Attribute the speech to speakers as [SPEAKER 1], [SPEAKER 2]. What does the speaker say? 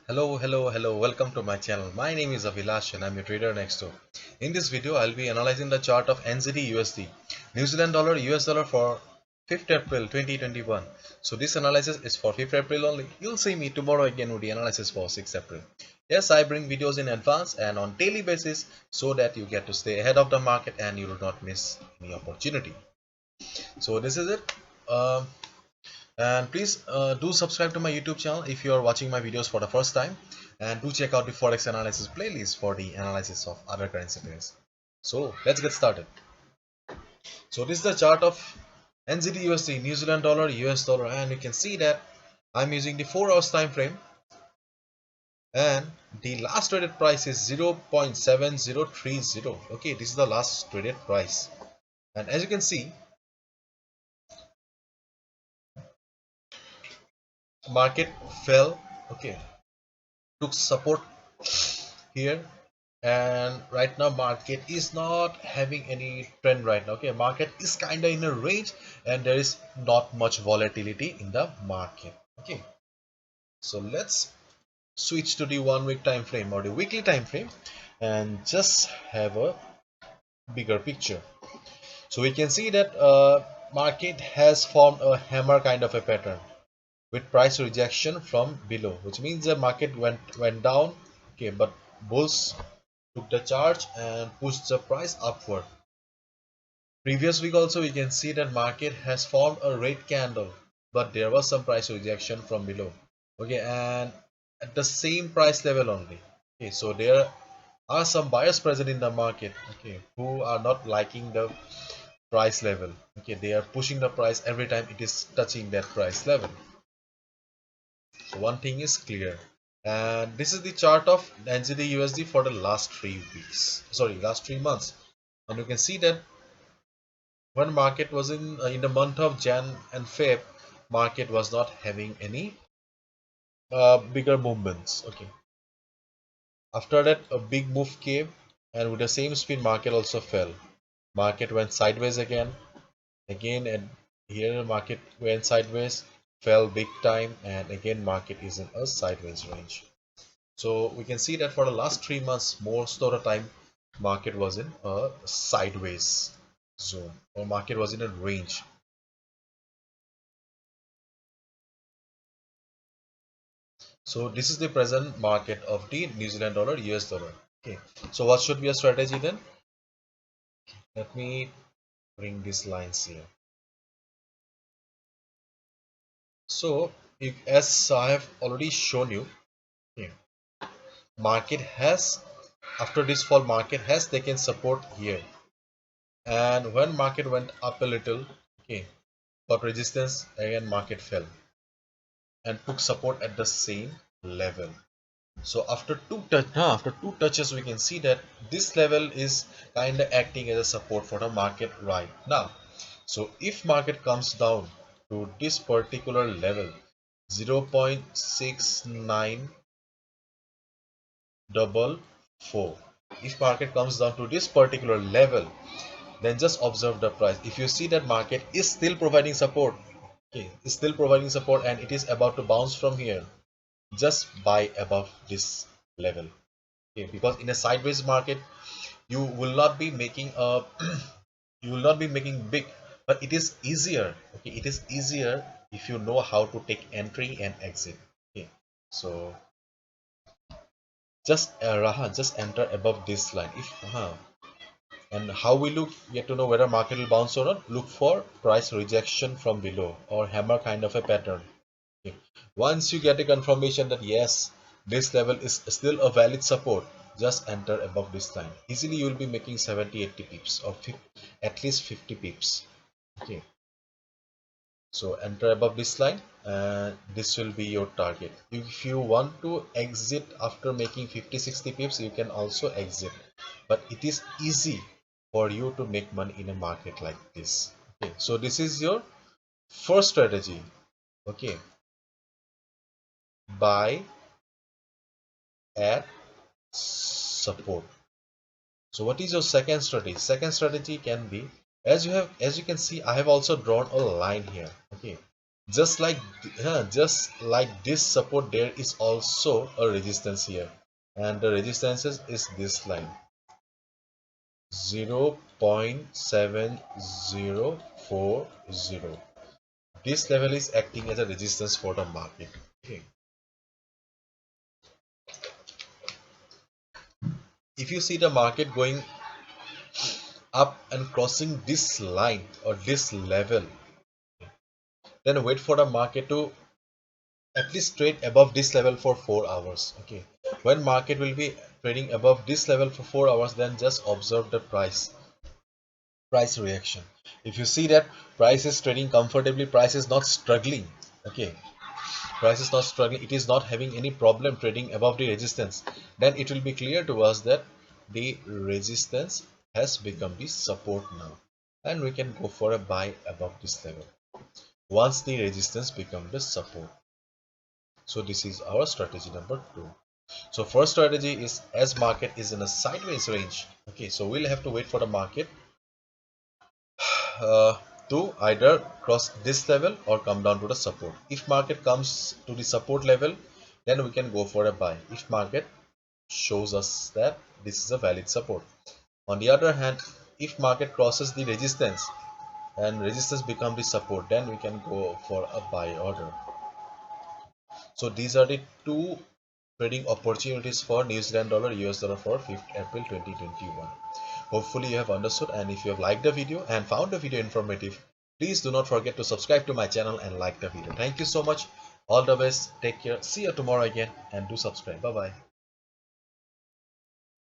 [SPEAKER 1] Hello, welcome to my channel. My name is Abhilash and I'm your trader next door. In this video, I'll be analyzing the chart of NZDUSD, New Zealand dollar, US dollar for 5th April 2021. So this analysis is for 5th April only. You'll see me tomorrow again with the analysis for 6th April. Yes, I bring videos in advance and on daily basis so that you get to stay ahead of the market and you will not miss any opportunity. So this is it. Um, and please do subscribe to my YouTube channel if you are watching my videos for the first time, and do check out the Forex analysis playlist for the analysis of other currency pairs. So let's get started. So this is the chart of NZD USD, New Zealand dollar, US dollar, and you can see that I'm using the 4 hours time frame, and the last traded price is 0.7030. Okay, this is the last traded price, and as you can see, market fell. Okay, took support here, and right now market is not having any trend right now. Okay, market is kind of in a range and there is not much volatility in the market. Okay, so let's switch to the 1 week time frame or the weekly time frame and just have a bigger picture. So we can see that market has formed a hammer kind of a pattern with price rejection from below, which means the market went down. Okay, but bulls took the charge and pushed the price upward. Previous week also we can see that market has formed a red candle, but there was some price rejection from below. Okay, and at the same price level only. Okay, so there are some buyers present in the market, okay, who are not liking the price level. Okay, they are pushing the price every time it is touching that price level. So one thing is clear, and this is the chart of NZD USD for the last 3 weeks, sorry, last 3 months. And you can see that when market was in the month of Jan and Feb, market was not having any bigger movements. Okay, after that a big move came, and with the same speed market also fell. Market went sideways again, and here market went sideways, fell big time, and again market is in a sideways range. So we can see that for the last 3 months, most of the time market was in a sideways zone, or market was in a range. So this is the present market of the New Zealand dollar, US dollar. Okay, so what should be a strategy then? Let me bring these lines here. So if, as I have already shown you, okay, market has, after this fall, market has taken support here, and when market went up a little, okay, got resistance, again market fell and took support at the same level. So after two touches, we can see that this level is kind of acting as a support for the market right now. So if market comes down to this particular level, 0.6944, if market comes down to this particular level, then just observe the price. If you see that market is still providing support, okay, is still providing support and it is about to bounce from here, just buy above this level. Okay, because in a sideways market you will not be making a you will not be making big, but it is easier. Okay, it is easier if you know how to take entry and exit. Okay, so just enter above this line. If and how will you get to know whether market will bounce or not? Look for price rejection from below or hammer kind of a pattern. Okay. Once you get a confirmation that yes, this level is still a valid support, just enter above this line. Easily you will be making 70-80 pips or at least 50 pips. Okay, so enter above this line and this will be your target. If you want to exit after making 50-60 pips, you can also exit, but it is easy for you to make money in a market like this. Okay, so this is your first strategy. Okay, buy at support. So what is your second strategy? Second strategy can be, as you can see, I have also drawn a line here. Okay, just like this support, there is also a resistance here, and the resistance is this line 0.7040. This level is acting as a resistance for the market. Okay. If you see the market going up and crossing this line or this level, then wait for the market to at least trade above this level for 4 hours. Okay, when market will be trading above this level for 4 hours, then just observe the price reaction. If you see that price is trading comfortably, price is not struggling. Okay, price is not struggling, it is not having any problem trading above the resistance, then it will be clear to us that the resistance has become the support now, and we can go for a buy above this level once the resistance becomes the support. So this is our strategy number 2. So first strategy is, as market is in a sideways range, okay, so we'll have to wait for the market uh, to either cross this level or come down to the support. If market comes to the support level, then we can go for a buy if market shows us that this is a valid support. On the other hand, if market crosses the resistance and resistance become the support, then we can go for a buy order. So these are the two trading opportunities for New Zealand dollar US dollar for 5th April 2021. Hopefully you have understood, and if you have liked the video and found the video informative, please do not forget to subscribe to my channel and like the video. Thank you so much. All the best. Take care. See you tomorrow again, and do subscribe. Bye bye.